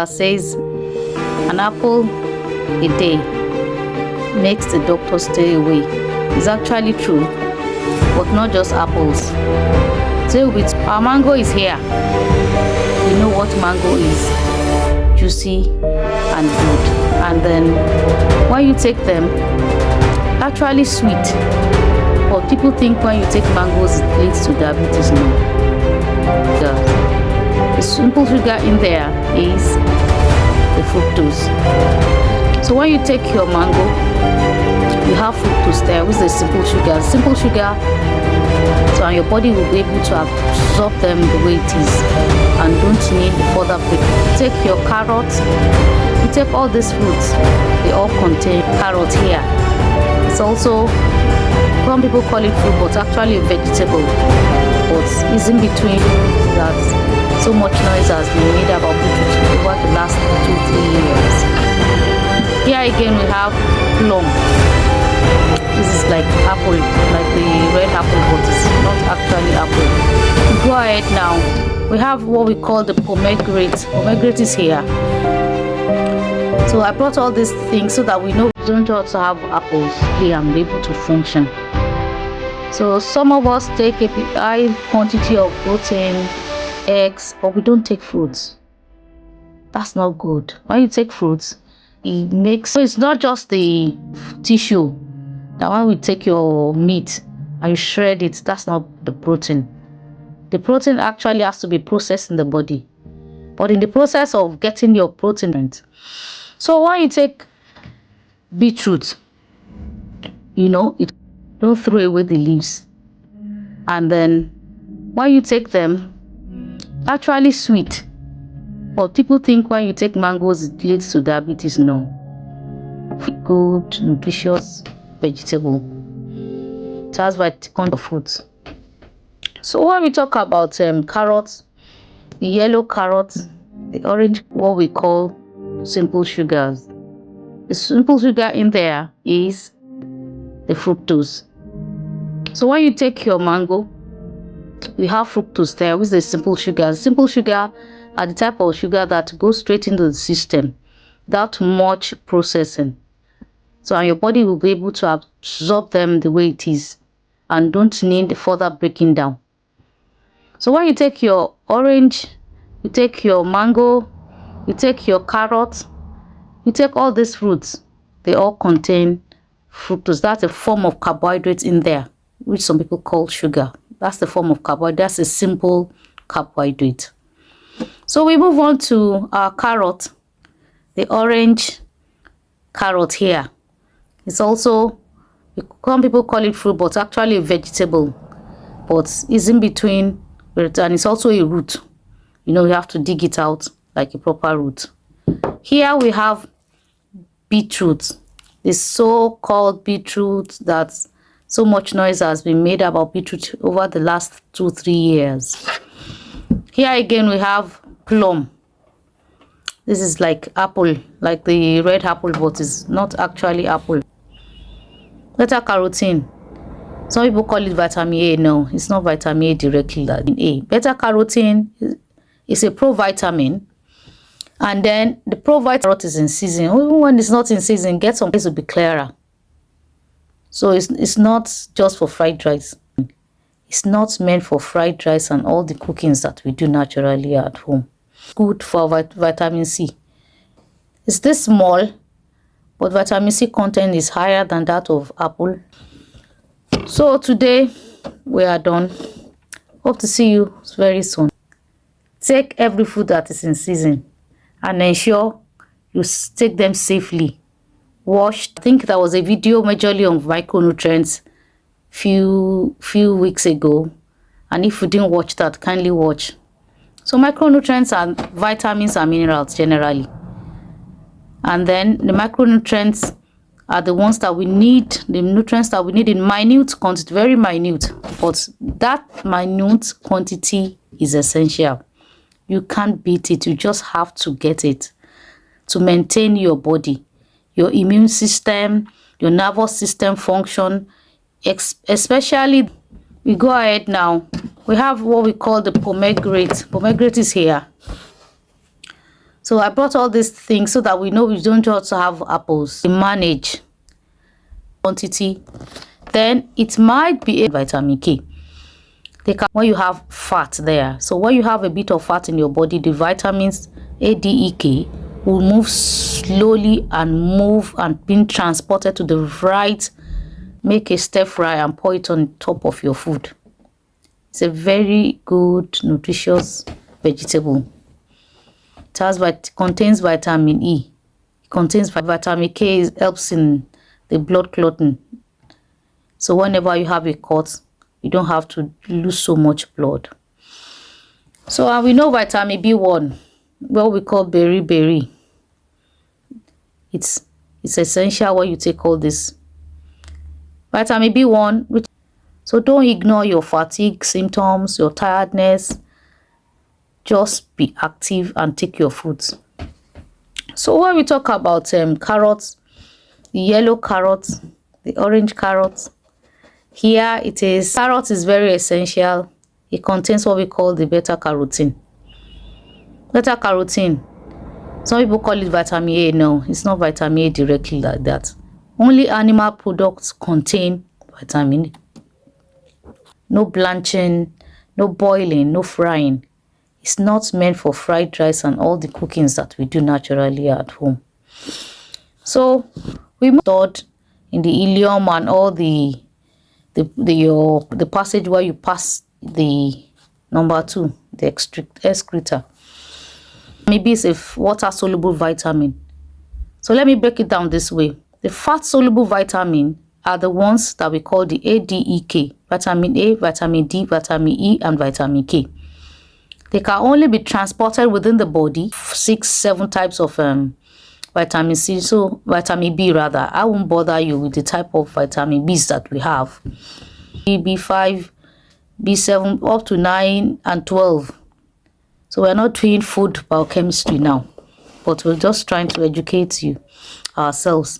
that says an apple a day makes the doctor stay away. It's actually true, but not just apples. So with our mango is here. You know what mango is: juicy and good. And then when you take them, actually sweet. But people think when you take mangoes it leads to diabetes. No. The simple sugar in there is the fructose. So when you take your mango, you have fructose there, which is the simple sugar. Simple sugar, so your body will be able to absorb them the way it is and don't need further break. Take your carrots, you take all these fruits, they all contain carrot here. It's also, some people call it fruit, but actually a vegetable. But it's in between that. So much noise has been made about beetroot over the last 2-3 years. Here again we have plum. This is like apple, like the red apple, but it's not actually apple. We go ahead now. We have what we call the pomegranate. Pomegranate is here. So I brought all these things so that we know we don't also have apples here and be able to function. So some of us take a high quantity of protein, eggs, but we don't take fruits. That's not good. When you take fruits, it makes, so it's not just the tissue. That when we take your meat and you shred it, that's not the protein. The protein actually has to be processed in the body. But in the process of getting your protein, so when you take beetroot, you know, it don't throw away the leaves. And then when you take them, actually sweet. But people think when you take mangoes it leads to diabetes. No. Good, nutritious vegetable. It has vitamin of fruits. So when we talk about carrots, the yellow carrots, the orange, what we call simple sugars. The simple sugar in there is the fructose. So when you take your mango, we have fructose there, which is the simple sugar. Simple sugar are the type of sugar that goes straight into the system without much processing. So and your body will be able to absorb them the way it is and don't need further breaking down. So when you take your orange, you take your mango, you take your carrot, you take all these fruits, they all contain fructose. That's a form of carbohydrate in there, which some people call sugar. That's the form of carbohydrate. That's a simple carbohydrate. So we move on to our carrot, the orange carrot here. It's also, some people call it fruit, but actually a vegetable. But it's in between, and it's also a root. You know, you have to dig it out like a proper root. Here we have beetroot, the so-called beetroot that so much noise has been made about beetroot over the last 2-3 years. Here again we have plum. This is like apple, like the red apple, but it's not actually apple. Beta carotene. Some people call it vitamin A. No, it's not vitamin A directly. A. Beta carotene is a provitamin. And then the provitamin is in season. Even when it's not in season, get some place to be clearer. So it's not just for fried rice. It's not meant for fried rice and all the cookings that we do naturally at home. Good for vitamin C. It's this small, but vitamin C content is higher than that of apple. So today we are done. Hope to see you very soon. Take every food that is in season and ensure you take them safely. Washed. I think there was a video majorly on micronutrients few weeks ago, and if you didn't watch that, kindly watch. So micronutrients are vitamins and minerals generally, and then the macronutrients are the ones that we need, the nutrients that we need in minute quantity, very minute, but that minute quantity is essential. You can't beat it. You just have to get it to maintain your body, your immune system, your nervous system function, especially. We go ahead now. We have what we call the pomegranate. Pomegranate is here. So I brought all these things so that we know we don't just have apples. We manage quantity. Then it might be a vitamin K. When you have fat there, so when you have a bit of fat in your body, the vitamins A, D, E, K will move slowly and being transported to the right. Make a stir fry and pour it on top of your food. It's a very good, nutritious vegetable. It contains vitamin E. It contains vitamin K. Helps in the blood clotting. So whenever you have a cut, you don't have to lose so much blood. So we know vitamin B1, what we call berry. It's essential when you take all this. Vitamin B1, so don't ignore your fatigue symptoms, your tiredness. Just be active and take your fruits. So when we talk about carrots, the yellow carrots, the orange carrots, here it is. Carrot is very essential. It contains what we call the beta carotene. Beta carotene. Some people call it vitamin A. No, it's not vitamin A directly like that. Only animal products contain vitamin A. No blanching, no boiling, no frying. It's not meant for fried rice and all the cookings that we do naturally at home. So we stored in the ileum and all the passage where you pass the number 2, the excreta. Maybe it's a water soluble vitamin. So let me break it down this way. The fat soluble vitamin are the ones that we call the ADEK: vitamin A, vitamin D, vitamin E, and vitamin K. They can only be transported within the body. 6-7 types of vitamin C, so vitamin B rather. I won't bother you with the type of vitamin Bs that we have. B5, B7, up to 9 and 12. So we're not doing food biochemistry now, but we're just trying to educate you ourselves.